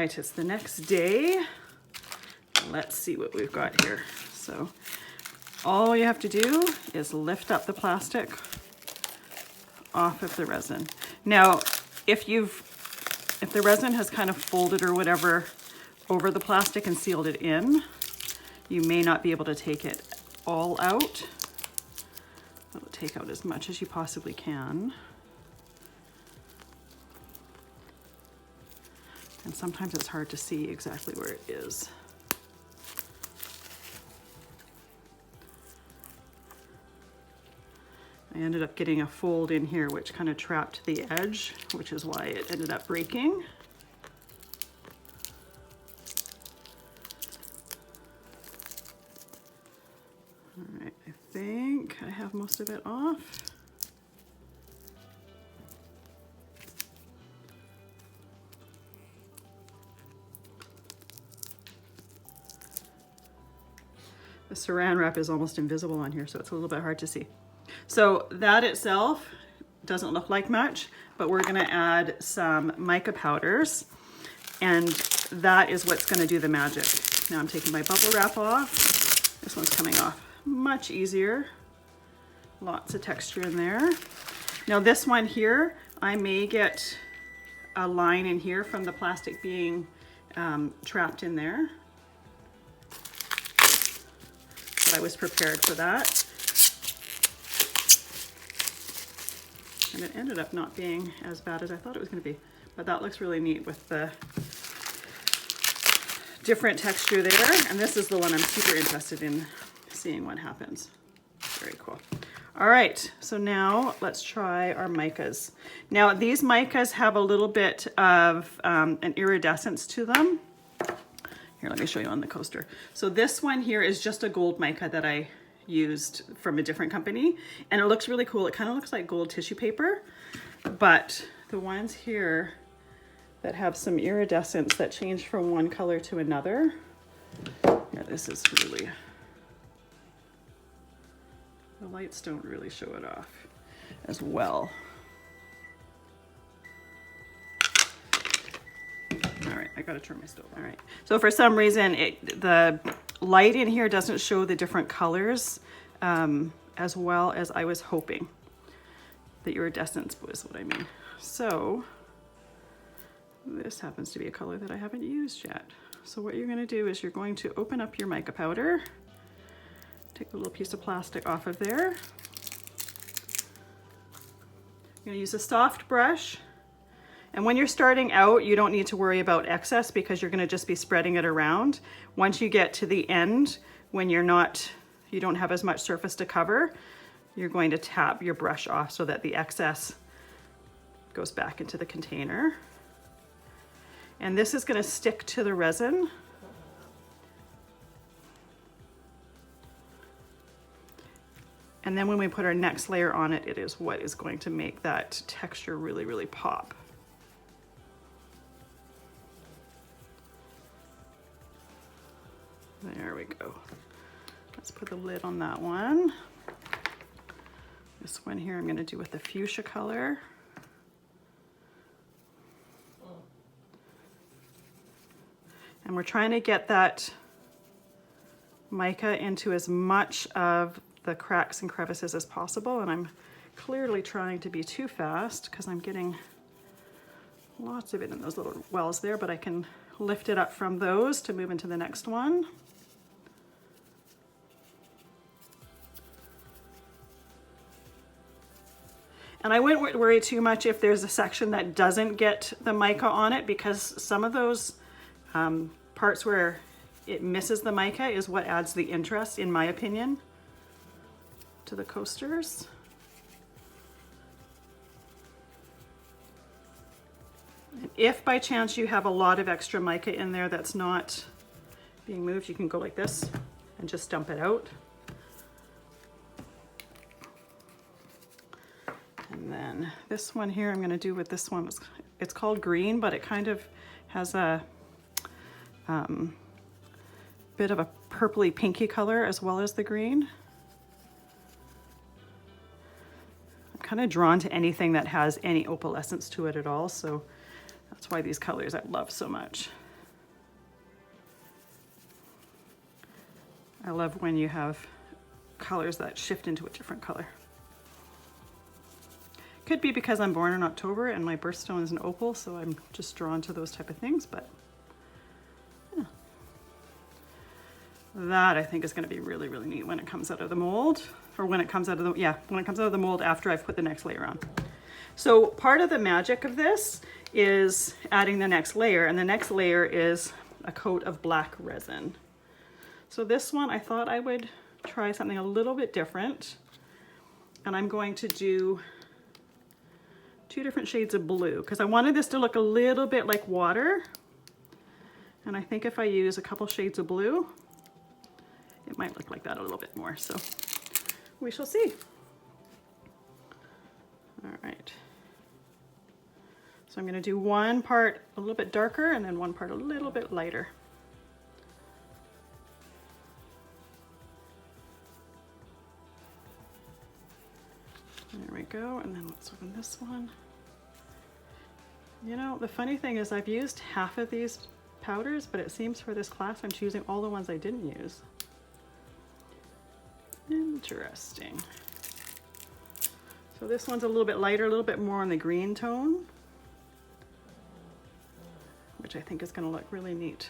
right, it's the next day. Let's see what we've got here. So all you have to do is lift up the plastic off of the resin. Now, if the resin has kind of folded or whatever over the plastic and sealed it in, you may not be able to take it all out. But take out as much as you possibly can. And sometimes it's hard to see exactly where it is. I ended up getting a fold in here which kind of trapped the edge, which is why it ended up breaking. All right, I think I have most of it off. The saran wrap is almost invisible on here, so it's a little bit hard to see. So that itself doesn't look like much, but we're gonna add some mica powders, and that is what's gonna do the magic. Now I'm taking my bubble wrap off. This one's coming off much easier. Lots of texture in there. Now this one here, I may get a line in here from the plastic being trapped in there. But I was prepared for that. And it ended up not being as bad as I thought it was going to be. But that looks really neat with the different texture there. And this is the one I'm super interested in seeing what happens. Very cool. All right, so now let's try our micas. Now these micas have a little bit of an iridescence to them. Here, let me show you on the coaster. So this one here is just a gold mica that I used from a different company, and it looks really cool. It kind of looks like gold tissue paper, but the ones here that have some iridescence that change from one color to another, yeah, this is really, the lights don't really show it off as well. All right, I gotta turn my stove on. All right, so for some reason, the light in here doesn't show the different colors as well as I was hoping. The iridescence was what I mean. So this happens to be a color that I haven't used yet. So what you're gonna do is you're going to open up your mica powder, take a little piece of plastic off of there. You're gonna use a soft brush. And when you're starting out, you don't need to worry about excess because you're gonna just be spreading it around. Once you get to the end, when you don't have as much surface to cover, you're going to tap your brush off so that the excess goes back into the container. And this is gonna stick to the resin. And then when we put our next layer on it, it is what is going to make that texture really, really pop. There we go. Let's put the lid on that one. This one here I'm going to do with the fuchsia color. And we're trying to get that mica into as much of the cracks and crevices as possible, and I'm clearly trying to be too fast because I'm getting lots of it in those little wells there, but I can lift it up from those to move into the next one. And I wouldn't worry too much if there's a section that doesn't get the mica on it, because some of those parts where it misses the mica is what adds the interest, in my opinion, to the coasters. And if by chance you have a lot of extra mica in there that's not being moved, you can go like this and just dump it out. And then this one here, I'm going to do with this one. It's called green, but it kind of has a bit of a purpley pinky color as well as the green. I'm kind of drawn to anything that has any opalescence to it at all, so that's why these colors I love so much. I love when you have colors that shift into a different color. Could be because I'm born in October and my birthstone is an opal, so I'm just drawn to those type of things, but yeah. That I think is going to be really, really neat when it comes out of the mold, or when it comes out of the, yeah, when it comes out of the mold after I've put the next layer on. So part of the magic of this is adding the next layer, and the next layer is a coat of black resin. So this one, I thought I would try something a little bit different, and I'm going to do 2 different shades of blue because I wanted this to look a little bit like water, and I think if I use a couple shades of blue, it might look like that a little bit more, so we shall see. All right. So I'm going to do one part a little bit darker and then one part a little bit lighter. There we go, and then let's open this one. You know, the funny thing is I've used half of these powders, but it seems for this class I'm choosing all the ones I didn't use. Interesting. So this one's a little bit lighter, a little bit more on the green tone, which I think is going to look really neat.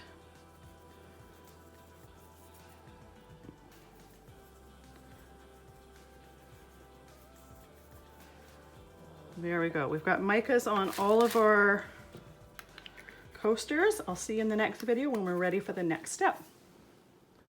There we go. We've got micas on all of our coasters. I'll see you in the next video when we're ready for the next step.